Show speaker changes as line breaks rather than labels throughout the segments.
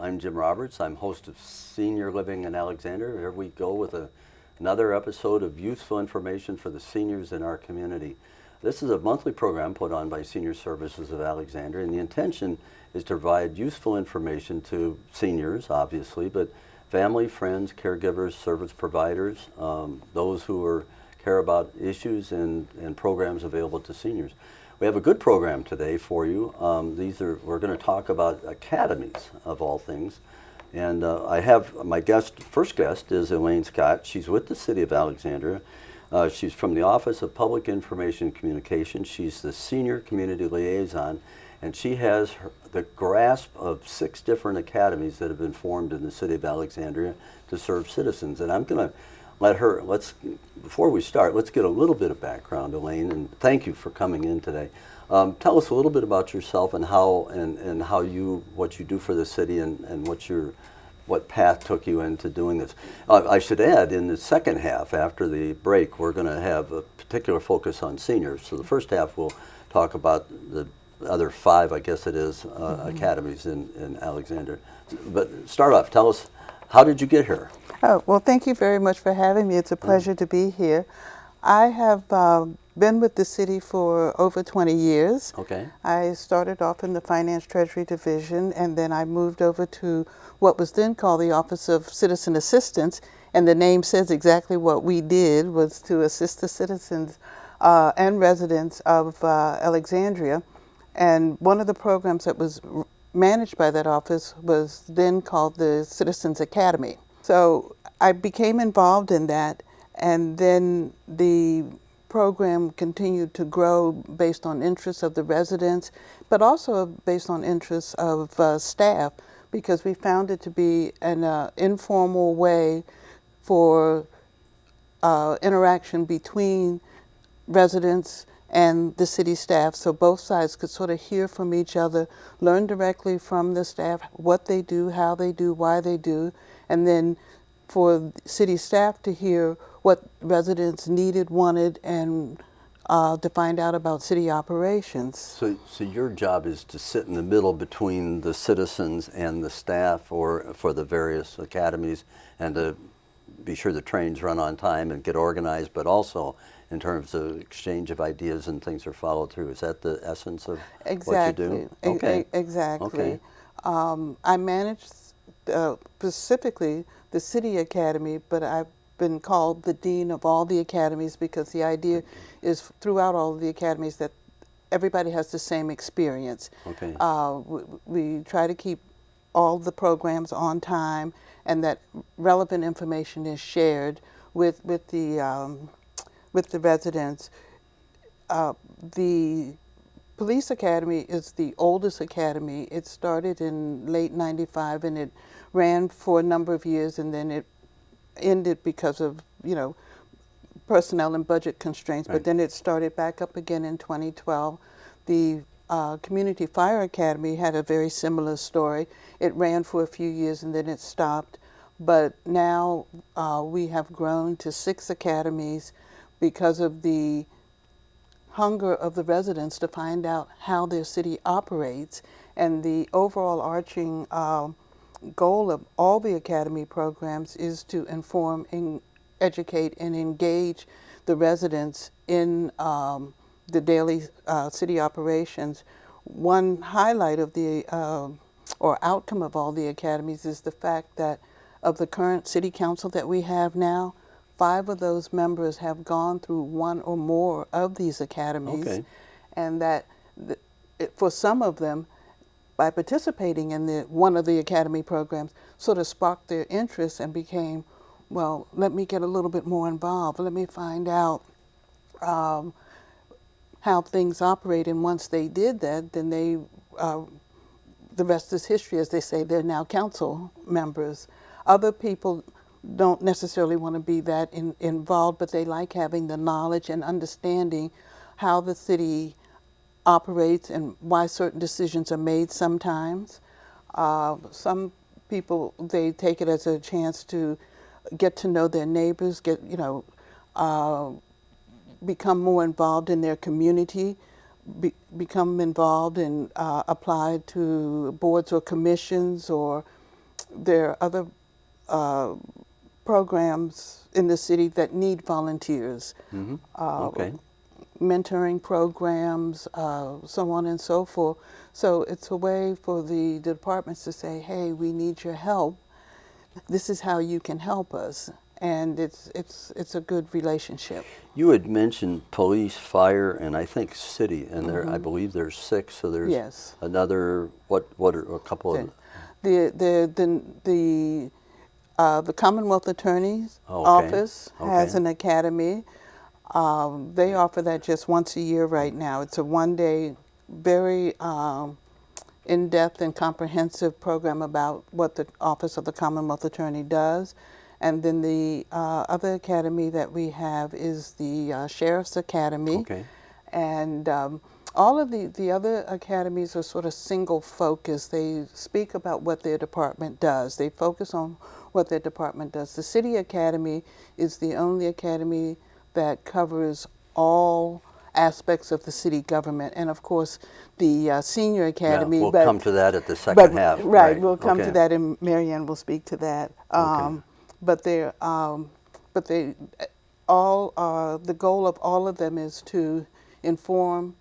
I'm Jim Roberts. I'm host of Senior Living in Alexandria. Here we go with another episode of useful information for the seniors in our community. This is a monthly program put on by Senior Services of Alexandria, and the intention is to provide useful information to seniors, obviously, but family, friends, caregivers, service providers, those who care about issues and programs available to seniors. We have a good program today for you. We're going to talk about academies of all things. And I have my first guest is Elaine Scott. She's with the City of Alexandria. She's from the Office of Public Information and Communication. She's the Senior Community Liaison, and she has the grasp of 6 different academies that have been formed in the City of Alexandria to serve citizens. And I'm going to let her, before we start, let's get a little bit of background, Elaine, and thank you for coming in today. Tell us a little bit about yourself and what you do for the city and what path took you into doing this. I should add, in the second half, after the break, we're going to have a particular focus on seniors. So the first half we'll talk about the other 5, I guess it is, academies in Alexandria. But start off, tell us, how did you get here?
Oh, well, thank you very much for having me. It's a pleasure to be here. I have been with the city for over 20 years.
Okay.
I started off in the Finance Treasury Division, and then I moved over to what was then called the Office of Citizen Assistance, and the name says exactly what we did, was to assist the citizens and residents of Alexandria. And one of the programs that was managed by that office was then called the Citizens Academy. So I became involved in that, and then the program continued to grow based on interests of the residents, but also based on interests of staff, because we found it to be an informal way for interaction between residents and the city staff, so both sides could sort of hear from each other, learn directly from the staff what they do, how they do, why they do, and then for city staff to hear what residents needed, wanted, and to find out about city operations.
So your job is to sit in the middle between the citizens and the staff for the various academies, and to be sure the trains run on time and get organized, but also in terms of exchange of ideas and things are followed through. Is that the essence of what you do?
Okay. Exactly.
Okay.
I manage specifically the City Academy, but I've been called the Dean of all the academies because the idea is throughout all of the academies that everybody has the same experience.
Okay.
We try to keep all the programs on time, and that relevant information is shared with the residents. The Police Academy is the oldest academy. It started in late '95, and it ran for a number of years, and then it ended because of personnel and budget constraints. Right. But then it started back up again in 2012. The Community Fire Academy had a very similar story. It ran for a few years and then it stopped. But now we have grown to 6 academies because of the hunger of the residents to find out how their city operates, and the overall arching goal of all the academy programs is to inform, educate, and engage the residents in the daily city operations. One highlight of the or outcome of all the academies is the fact that of the current city council that we have now, 5 of those members have gone through one or more of these academies.
Okay.
And that for some of them, by participating in one of the academy programs, sort of sparked their interest and became, well, let me get a little bit more involved. Let me find out how things operate. And once they did that, then the rest is history, as they say. They're now council members. Other people don't necessarily want to be that involved, but they like having the knowledge and understanding how the city operates and why certain decisions are made sometimes. Some people, they take it as a chance to get to know their neighbors, become more involved in their community, become involved and apply to boards or commissions, or there are other programs in the city that need volunteers.
Okay.
Mentoring programs, so on and so forth. So it's a way for the departments to say, hey, we need your help. This is how you can help us. And it's a good relationship.
You had mentioned police, fire, and I think city, and there I believe there's 6. So there's
Yes.
another. What are a couple of?
The Commonwealth Attorney's
Oh, okay.
Office has
Okay.
an academy. They offer that just once a year right now. It's a one-day, very in-depth and comprehensive program about what the Office of the Commonwealth Attorney does. And then the other academy that we have is the Sheriff's Academy.
Okay.
And all of the other academies are sort of single focus. They speak about what their department does. They focus on what their department does. The City Academy is the only academy that covers all aspects of the city government, and of course the Senior Academy.
Yeah, we'll come to that at the second half.
Right, we'll come
okay.
to that, and MaryAnne will speak to that. But they all the goal of all of them is to inform,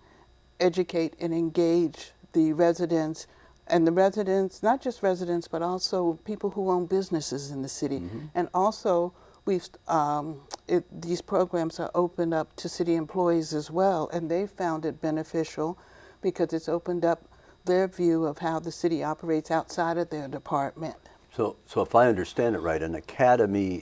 educate, and engage the residents. And the residents, not just residents, but also people who own businesses in the city. And also, these programs are opened up to city employees as well, and they found it beneficial because it's opened up their view of how the city operates outside of their department.
So if I understand it right, an academy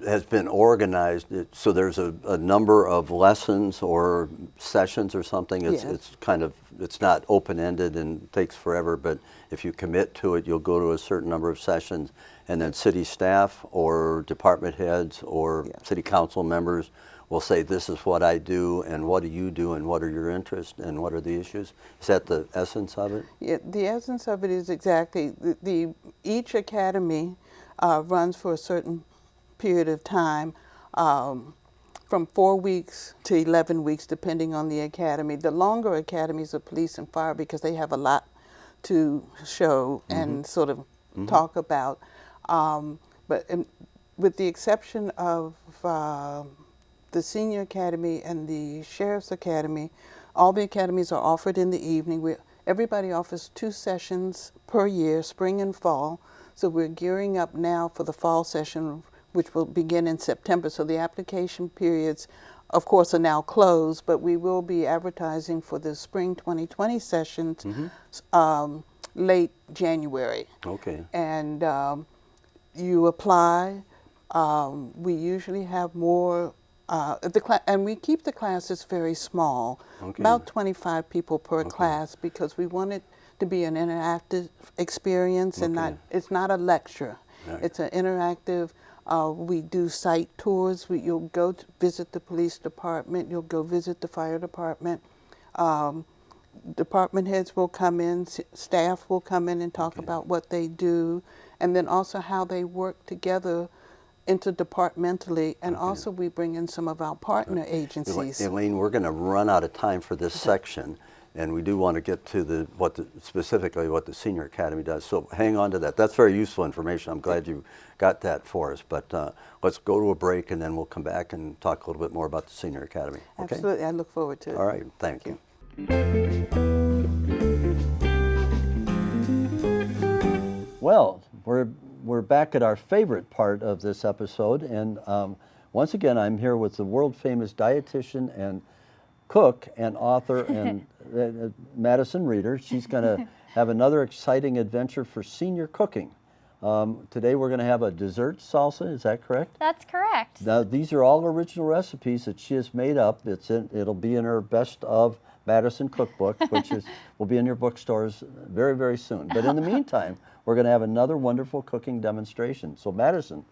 has been organized, so there's a number of lessons or sessions or something.
Yes.
It's kind of, it's not open-ended and takes forever, but if you commit to it, you'll go to a certain number of sessions, and then city staff or department heads or city council members will say, this is what I do, and what do you do, and what are your interests, and what are the issues? Is that the essence of it?
Yeah, the essence of it is exactly, each academy runs for a certain period of time, from 4 weeks to 11 weeks, depending on the academy. The longer academies are police and fire because they have a lot to show and sort of talk about. With the exception of the Senior Academy and the Sheriff's Academy, all the academies are offered in the evening. Everybody offers 2 sessions per year, spring and fall. So we're gearing up now for the fall session, which will begin in September. So the application periods, of course, are now closed, but we will be advertising for the spring 2020 sessions late January.
Okay.
And you apply. We usually have more, and we keep the classes very small, about 25 people per class, because we want it to be an interactive experience and it's not a lecture.
Right.
It's an interactive. We do site tours. You'll go to visit the police department. You'll go visit the fire department. Department heads will come in. Staff will come in and talk about what they do, and then also how they work together interdepartmentally. And also we bring in some of our partner agencies.
Elaine, we're going to run out of time for this section, and we do want to get to specifically what the Senior Academy does. So hang on to that. That's very useful information. I'm glad you got that for us. But let's go to a break, and then we'll come back and talk a little bit more about the Senior Academy. Okay?
Absolutely. I look forward to it.
All right. Thank you. Well, we're back at our favorite part of this episode, and once again, I'm here with the world-famous dietitian and cook and author and Madison Reeder. She's going to have another exciting adventure for senior cooking. Today we're going to have a dessert salsa. Is that correct?
That's correct.
Now these are all original recipes that she has made up. It'll be in her Best of Madison cookbook, which will be in your bookstores very, very soon. But in the meantime, we're going to have another wonderful cooking demonstration. So Madison,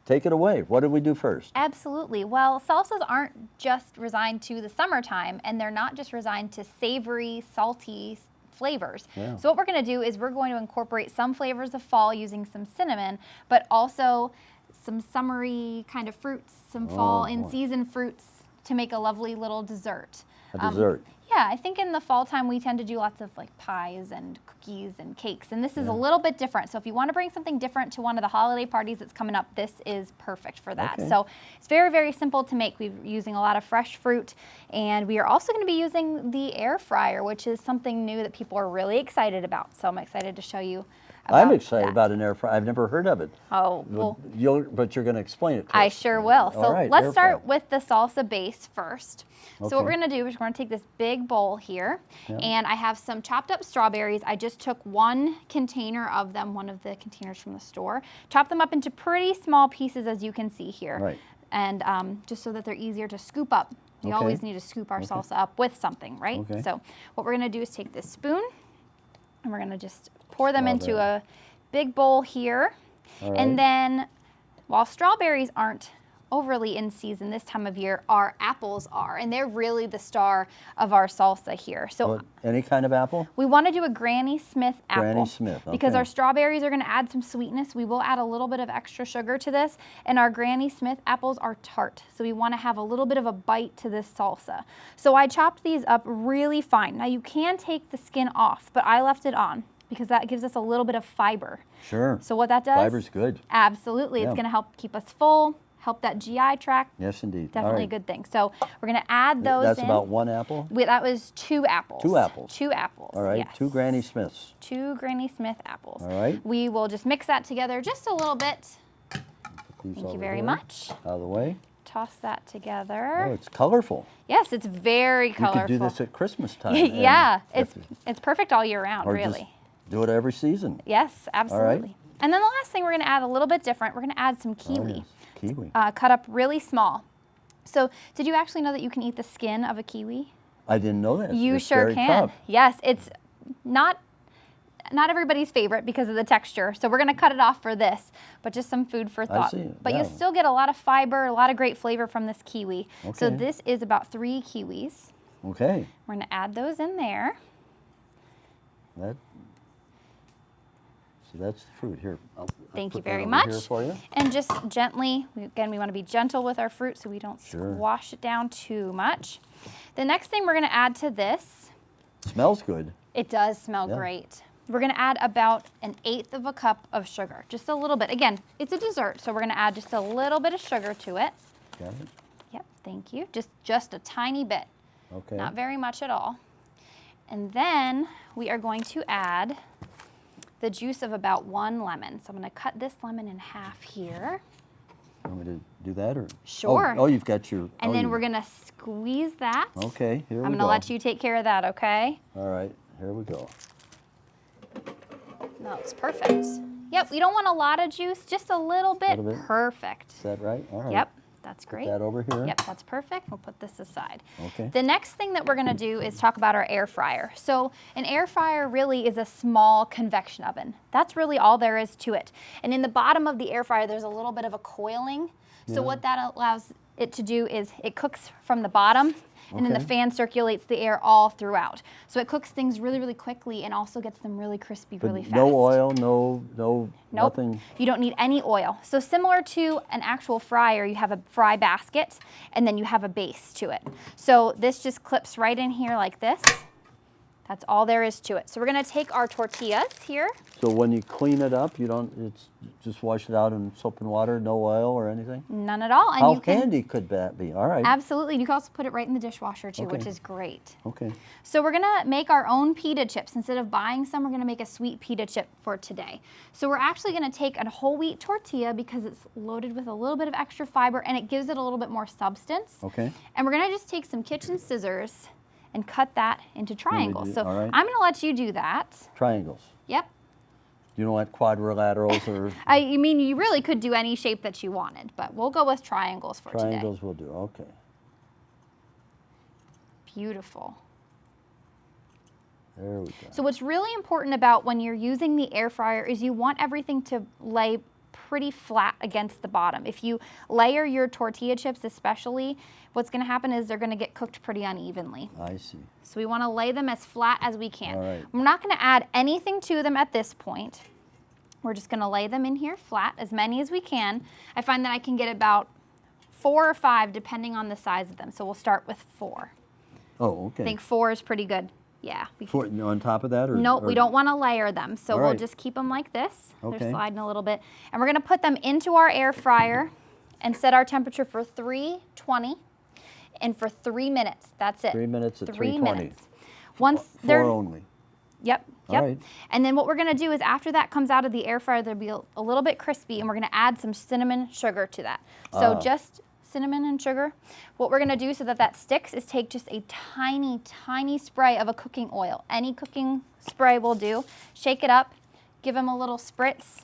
take it away. What did we do first?
Absolutely. Well, salsas aren't just resigned to the summertime, and they're not just resigned to savory, salty flavors.
Yeah.
So what we're going to do is we're going to incorporate some flavors of fall using some cinnamon, but also some summery kind of fruits, some fall in season fruits to make a lovely little dessert.
A dessert.
Yeah, I think in the fall time we tend to do lots of like pies and cookies and cakes, and this is a little bit different. So if you want to bring something different to one of the holiday parties that's coming up, this is perfect for that.
Okay.
So it's very, very simple to make. We're using a lot of fresh fruit, and we are also going to be using the air fryer, which is something new that people are really excited about. So I'm excited to show you about
I'm excited
that.
about an air fryer. I've never heard of it.
Oh, well,
But you're going to explain it to
I
us.
sure will. So
All right,
let's
air
start
fryer.
with the salsa base first. So what
Okay.
we're going to do is we're going to take this big bowl here, and I have some chopped up strawberries. I just took one container of them, one of the containers from the store, chopped them up into pretty small pieces, as you can see here.
Right.
And just so that they're easier to scoop up. We
Okay.
always need to scoop our salsa up with something, right?
Okay.
So what we're going to do is take this spoon, and we're going to just pour them into a big bowl here.
All right.
And then, while strawberries aren't overly in season this time of year, our apples are, and they're really the star of our salsa here. So
Well, any kind of apple?
we want to do a Granny Smith apple.
Granny Smith,
Because
okay.
our strawberries are going to add some sweetness. We will add a little bit of extra sugar to this, and our Granny Smith apples are tart. So we want to have a little bit of a bite to this salsa. So I chopped these up really fine. Now you can take the skin off, but I left it on because that gives us a little bit of fiber.
Sure.
So what that does?
Fiber's good.
Absolutely.
Yeah.
It's going to help keep us full, help that GI tract.
Yes, indeed. All
Definitely
right.
a good thing. So we're going to add those
That's
in.
about one apple?
That was 2 apples.
2 apples.
2 apples.
All right.
Yes.
2 Granny Smiths.
2 Granny Smith apples.
All right.
We will just mix that together just a little bit.
These
Thank you
over
very
here.
much.
Out of the way.
Toss that together.
Oh, it's colorful.
Yes, it's very colorful.
You could do this at Christmas time.
Yeah,
and
it's perfect all year round,
or
really.
just do it every season.
Yes, absolutely. And then the last thing we're going to add a little bit different. We're going to add some
Oh,
kiwi.
yes. Kiwi.
Cut up really small. So, did you actually know that you can eat the skin of a kiwi?
I didn't know that.
You
It's
sure
very
can.
tough.
Yes, it's not everybody's favorite because of the texture. So we're going to cut it off for this, but just some food for thought.
see,
But
yeah.
you still get a lot of fiber, a lot of great flavor from this kiwi. So
Okay.
this is about 3 kiwis.
Okay.
We're going to add those in there.
So that's the fruit. Here. I'll
Thank you
put that
very
over
much.
Here for you.
And just gently, again, we want to be gentle with our fruit so we don't
Sure.
squash it down too much. The next thing we're going to add to this,
Smells good.
it does smell
Yeah.
great. We're going to add about 1/8 of a cup of sugar, just a little bit. Again, it's a dessert, so we're going to add just a little bit of sugar to it.
Got it?
Yep, thank you. Just a tiny bit,
Okay.
not very much at all. And then we are going to add the juice of about 1 lemon. So I'm going to cut this lemon in half here.
Want me to do that or?
Sure.
Oh, you've got your.
And
oh,
then
you-
we're going to squeeze that.
Okay, here we go.
I'm going to let you take care of that, okay?
All right, here we go.
That looks perfect. Yep, we don't want a lot of juice, just a little bit.
Little bit.
Perfect.
Is that right? All right.
Yep, that's
Put
great.
that over here.
Yep, that's perfect. We'll put this aside.
Okay.
The next thing that we're going to do is talk about our air fryer. So an air fryer really is a small convection oven. That's really all there is to it. And in the bottom of the air fryer, there's a little bit of a coiling. So what that allows it to do is it cooks from the bottom, and then the
Okay.
fan circulates the air all throughout. So it cooks things really, really quickly and also gets them really crispy
But
really fast.
no oil,
Nope.
nothing.
You don't need any oil. So similar to an actual fryer, you have a fry basket and then you have a base to it. So this just clips right in here like this. That's all there is to it. So we're going to take our tortillas here.
So when you clean it up, you don't, it's just wash it out in soap and water, no oil or anything?
None at all. And
How
you can,
handy could that be? All right.
absolutely. You can also put it right in the dishwasher too, which
Okay.
is great.
Okay.
So we're gonna make our own pita chips. Instead of buying some, we're gonna make a sweet pita chip for today. So we're actually gonna take a whole wheat tortilla because it's loaded with a little bit of extra fiber and it gives it a little bit more substance.
Okay.
And we're gonna just take some kitchen scissors and cut that into triangles.
do-
So
all right.
I'm gonna let you do that.
Triangles.
Yep.
You don't want quadrilaterals or
I mean, you really could do any shape that you wanted, but we'll go with triangles for today.
triangles will do. Okay.
Beautiful.
There we go.
So what's really important about when you're using the air fryer is you want everything to lay pretty flat against the bottom. If you layer your tortilla chips especially, what's going to happen is they're going to get cooked pretty unevenly.
I see.
So we want to lay them as flat as we can.
All right.
We're not going to add anything to them at this point. We're just going to lay them in here flat, as many as we can. I find that I can get about 4 or 5 depending on the size of them. So we'll start with 4.
Oh,
I
okay.
think 4 is pretty good. Yeah.
On top of that? Or,
Nope, we don't want to layer them. So
All
we'll
right.
just keep them like this.
Okay.
They're sliding a little bit. And we're going to put them into our air fryer and set our temperature for 320 and for 3 minutes. That's it.
3 minutes at
3
320.
minutes. Once
4
they're
only.
Yep.
All
Yep.
right.
And then what we're going to do is after that comes out of the air fryer, they'll be a little bit crispy, and we're going to add some cinnamon sugar to that. So just cinnamon and sugar. What we're going to do so that that sticks is take just a tiny, tiny spray of a cooking oil. Any cooking spray will do. Shake it up. Give them a little spritz.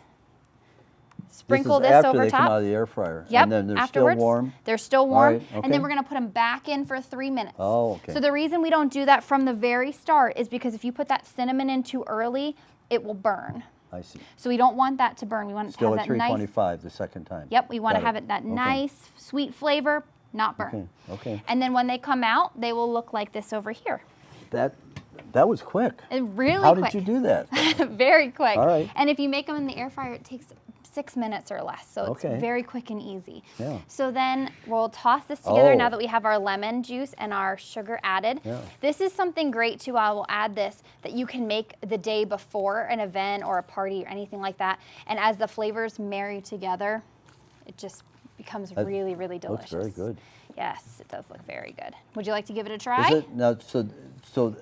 Sprinkle
this
this
is after
over
they
top.
come out of the air fryer.
Yep.
And then they're
Afterwards,
still warm.
they're still warm.
right,
And
okay.
then we're going to put them back in for 3 minutes.
Oh, okay.
So the reason we don't do that from the very start is because if you put that cinnamon in too early, it will burn.
I see.
So we don't want that to burn. We want it
Still
to
at
have that nice.
325 the second time.
Yep, we want to
Got
have it that
Okay.
nice sweet flavor, not burn.
Okay. Okay.
And then when they come out, they will look like this over here.
That was quick.
And really
How
quick.
did you do that?
Very quick.
All right.
And if you make them in the air fryer, it takes 6 minutes or less. So it's
Okay.
very quick and easy.
Yeah.
So then we'll toss this together
Oh.
now that we have our lemon juice and our sugar added.
Yeah.
This is something great too. I will add this that you can make the day before an event or a party or anything like that. And as the flavors marry together, it just becomes really, really delicious.
Looks very good.
Yes, it does look very good. Would you like to give it a try?
Is it now? So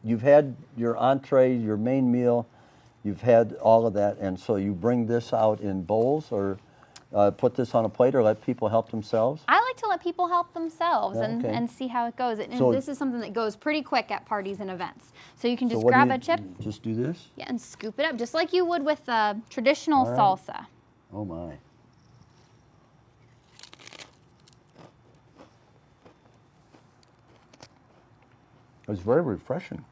you've had your entree, your main meal. You've had all of that, and so you bring this out in bowls, or put this on a plate, or let people help themselves.
I like to let people help themselves
Yeah, okay.
and see how it goes. And
So-
this is something that goes pretty quick at parties and events. So you can just
So what do
grab
you-
a chip
Just do this.
yeah, and scoop it up, just like you would with traditional
All right.
salsa.
Oh my. It was very refreshing.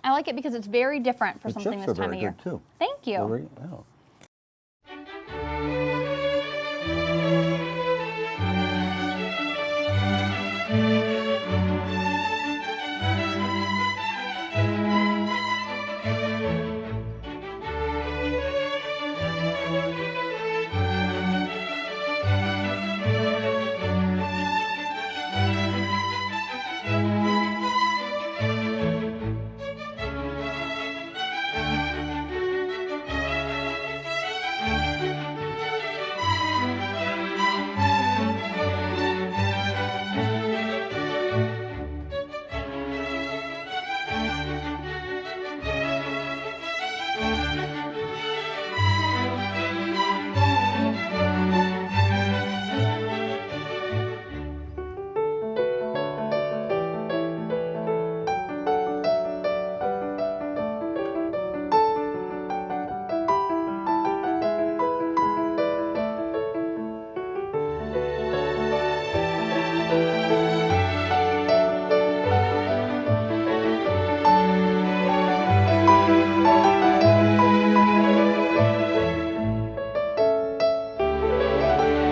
I like it because it's very different for
The
something
chips
this
are
time
very
of year.
good too.
Thank you.
Wow.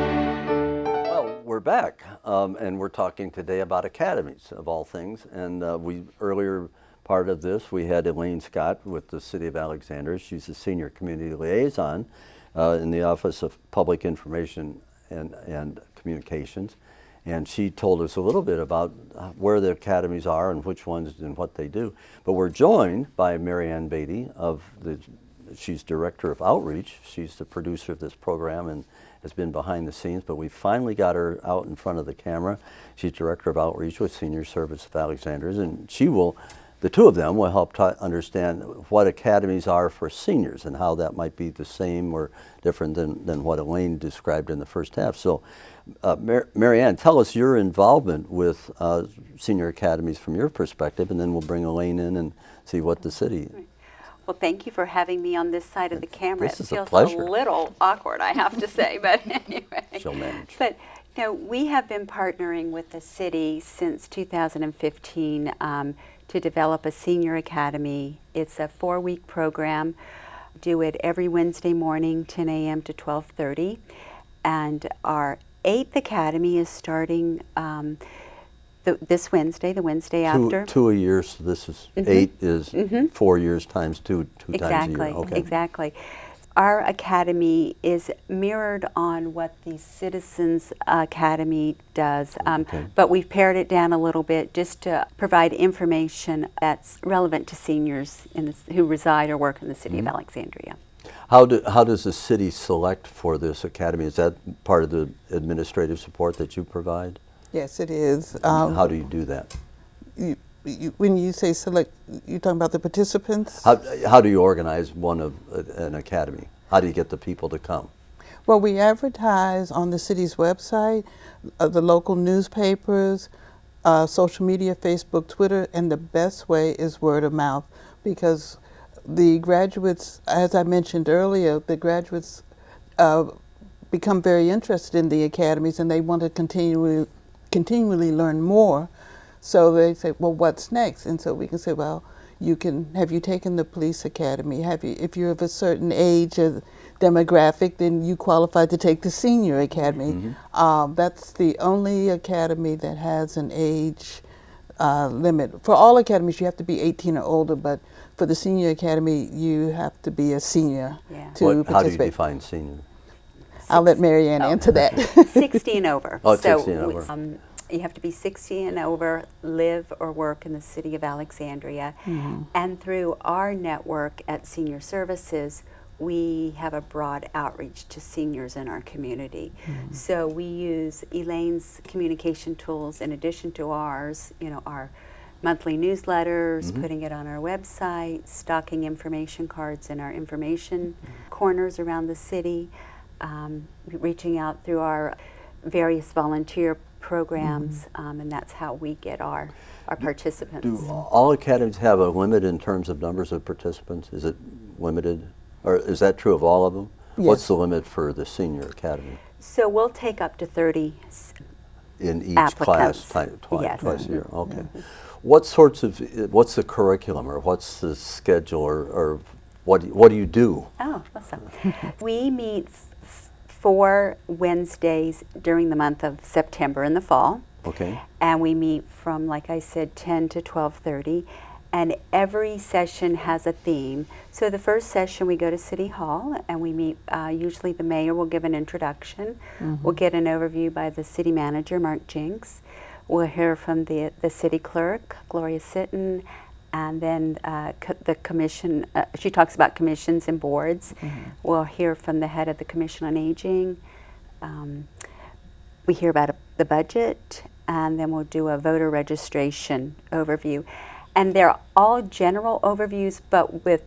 Well, we're back, and we're talking today about academies of all things. And we earlier part of this, we had Elaine Scott with the City of Alexandria. She's a senior community liaison in the Office of Public Information and Communications. And she told us a little bit about where the academies are and which ones and what they do. But we're joined by MaryAnne Beatty she's Director of Outreach. She's the producer of this program and has been behind the scenes, but we finally got her out in front of the camera. She's Director of Outreach with Senior Services of Alexandria, and the two of them will help understand what academies are for seniors and how that might be the same or different than what Elaine described in the first half. So, MaryAnne, tell us your involvement with senior academies from your perspective, and then we'll bring Elaine in and see what the city.
Well, thank you for having me on this side of the camera.
This
It
is a
feels
pleasure.
little awkward, I have to say, but anyway.
She'll manage.
But we have been partnering with the city since 2015 to develop a senior academy. It's a 4-week program. Do it every Wednesday morning, 10 a.m. to 12:30. And our 8th academy is starting this Wednesday, the Wednesday after.
Two a year, so this is 8 is 4 years times two times a year.
Exactly,
Okay.
exactly. our academy is mirrored on what the Citizens Academy does, but we've pared it down a little bit just to provide information that's relevant to seniors who reside or work in the city of Alexandria.
How does the city select for this academy? Is that part of the administrative support that you provide?
Yes, it is.
How do you do that?
When you say select, you're talking about the participants?
How do you organize an academy? How do you get the people to come?
Well, we advertise on the city's website, the local newspapers, social media, Facebook, Twitter, and the best way is word of mouth, because the graduates, as I mentioned earlier, the graduates become very interested in the academies, and they want to continually learn more. So they say, well, what's next? And so we can say, well, have you taken the police academy? If you're of a certain age or demographic, then you qualify to take the senior academy. That's the only academy that has an age limit. For all academies, you have to be 18 or older, but for the senior academy, you have to be a senior to participate.
How do you define senior?
I'll let MaryAnne answer that.
60 and over.
Oh,
so
60 and over.
You have to be 60 and over, live or work in the city of Alexandria. And through our network at Senior Services, we have a broad outreach to seniors in our community. So we use Elaine's communication tools in addition to ours, our monthly newsletters, putting it on our website, stocking information cards in our information corners around the city, reaching out through our various volunteer programs, and that's how we get our participants.
Do all academies have a limit in terms of numbers of participants? Is it limited? Or is that true of all of them?
Yes.
What's the limit for the senior academy?
So we'll take up to 30
in each
applicants.
class
Yes.
twice a year. Okay. What's the curriculum, or what's the schedule, or what do you do?
Oh, awesome. We meet 4 Wednesdays during the month of September in the fall.
Okay.
And we meet from, like I said, 10 to 12:30. And every session has a theme. So the first session we go to City Hall and we meet, usually the mayor will give an introduction. We'll get an overview by the city manager, Mark Jinks. We'll hear from the city clerk, Gloria Sitton, and then the commission, she talks about commissions and boards. We'll hear from the head of the Commission on Aging. We hear about the budget, and then we'll do a voter registration overview. And they're all general overviews, but with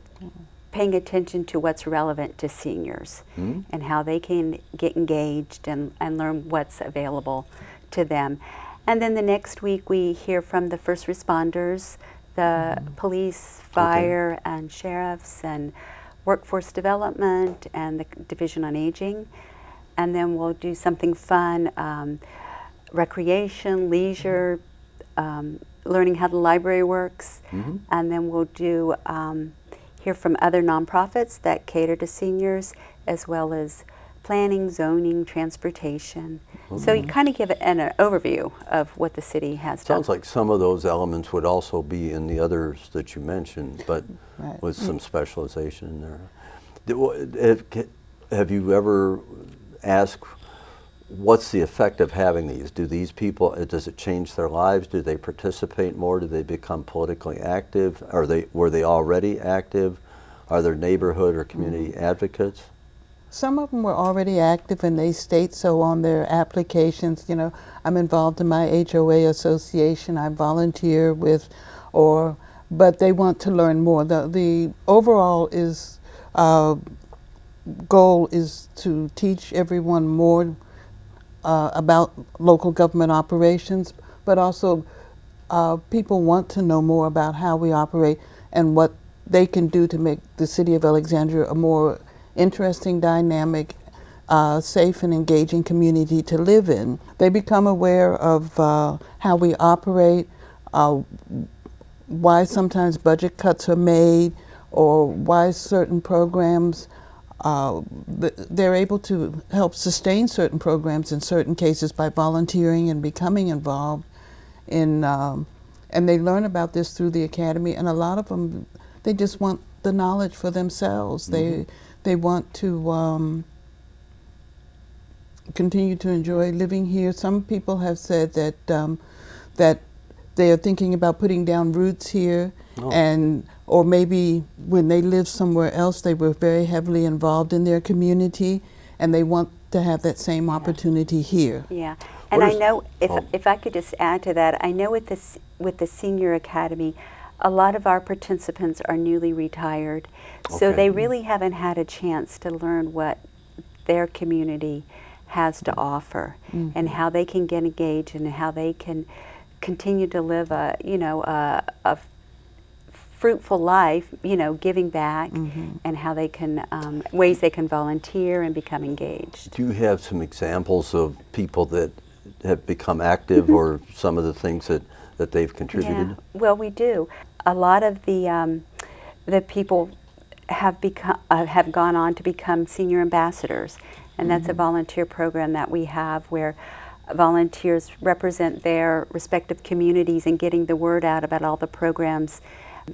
paying attention to what's relevant to seniors and how they can get engaged and learn what's available to them. And then the next week we hear from the first responders, the police, fire, and sheriffs, and workforce development, and the Division on Aging. And then we'll do something fun, recreation, leisure, learning how the library works. And then we'll do hear from other nonprofits that cater to seniors, as well as planning, zoning, transportation. So you kind of give an overview of what the city has done.
Sounds like some of those elements would also be in the others that you mentioned, but with some specialization in there. Have you ever asked, what's the effect of having these? Do these people, does it change their lives? Do they participate more? Do they become politically active? Were they already active? Are there neighborhood or community advocates?
Some of them were already active, and they state so on their applications. I'm involved in my HOA association, I volunteer with, but they want to learn more. The overall goal is to teach everyone more about local government operations, but also people want to know more about how we operate and what they can do to make the city of Alexandria a more interesting, dynamic, safe and engaging community to live in. They become aware of how we operate, why sometimes budget cuts are made, or why certain programs, they're able to help sustain certain programs in certain cases by volunteering and becoming involved in, and they learn about this through the academy, and a lot of them, they just want the knowledge for themselves. they want to continue to enjoy living here. Some people have said that that they are thinking about putting down roots here, and or maybe when they lived somewhere else, they were very heavily involved in their community, and they want to have that same opportunity here.
Yeah, and I know if I could just add to that, I know with the Senior Academy, a lot of our participants are newly retired, so they really haven't had a chance to learn what their community has to offer, and how they can get engaged, and how they can continue to live a fruitful life, giving back, and how they can ways they can volunteer and become engaged.
Do you have some examples of people that have become active, or some of the things that they've contributed?
Yeah, well, we do. A lot of the people have gone on to become senior ambassadors, and that's a volunteer program that we have where volunteers represent their respective communities in getting the word out about all the programs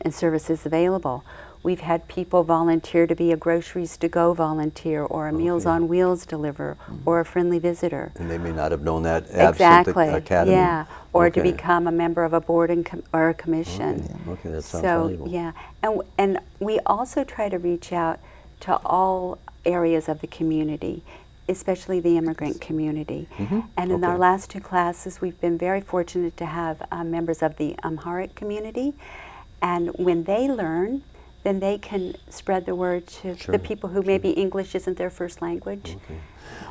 and services available. We've had people volunteer to be a groceries to go volunteer, or a Meals on Wheels deliverer, or a friendly visitor.
And they may not have known that absent the academy.
Yeah, or to become a member of a board or a commission.
Okay, that sounds valuable.
Yeah, and we also try to reach out to all areas of the community, especially the immigrant community. And in our last 2 classes, we've been very fortunate to have members of the Amharic community, and when they learn, then they can spread the word to the people who maybe English isn't their first language.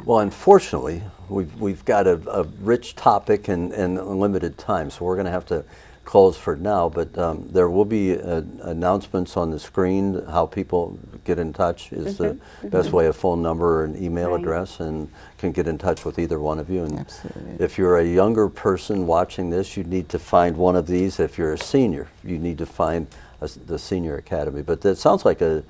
Well, unfortunately, we've got a rich topic and limited time, so we're going to have to close for now, but there will be announcements on the screen. How people get in touch is the best way, a phone number or an email address, and can get in touch with either one of you. And if you're a younger person watching this, you need to find one of these. If you're a senior, you need to find the Senior Academy. But that sounds like a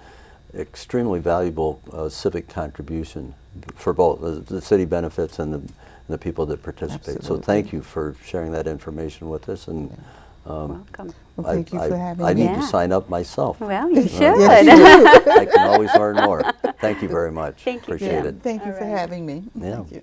extremely valuable civic contribution for both the city benefits and the people that participate. So thank you for sharing that information with us. And
welcome.
Well, thank you for having me.
I need to sign up myself.
Well, you should.
I can always learn more. Thank you very much.
Thank you.
Appreciate it.
Thank you for having me.
Yeah.
Thank you.